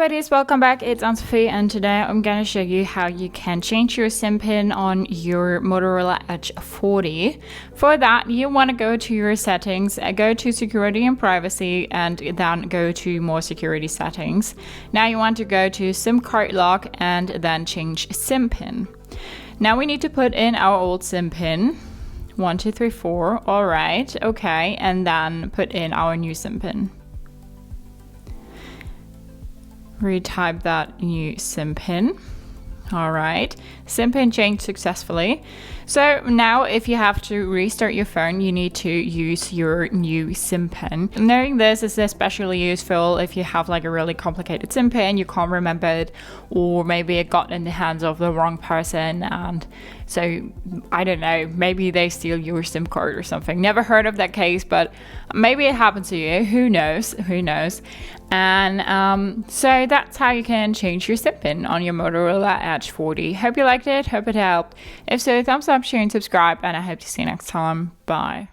buddies, welcome back. It's Anne-Sophie and today I'm going to show you how you can change your SIM pin on your Motorola Edge 40. For that, you want to go to your settings, go to security and privacy, and then go to more security settings. Now you want to go to SIM card lock and then change SIM pin. Now we need to put in our old SIM pin. 1, 2, 3, 4. All right, okay, and then put in our new SIM pin. Retype that new SIM pin. All right, SIM pin changed successfully. So now if you have to restart your phone, you need to use your new SIM pin. Knowing this is especially useful if you have like a really complicated SIM pin, you can't remember it, or maybe it got in the hands of the wrong person, and so I don't know, maybe they steal your SIM card or something. Never heard of that case, but maybe it happened to you. Who knows? And so that's how you can change your SIM pin on your Motorola Edge 40. Hope you liked it. Hope it helped. If so, thumbs up, share, and subscribe, and I hope to see you next time. Bye.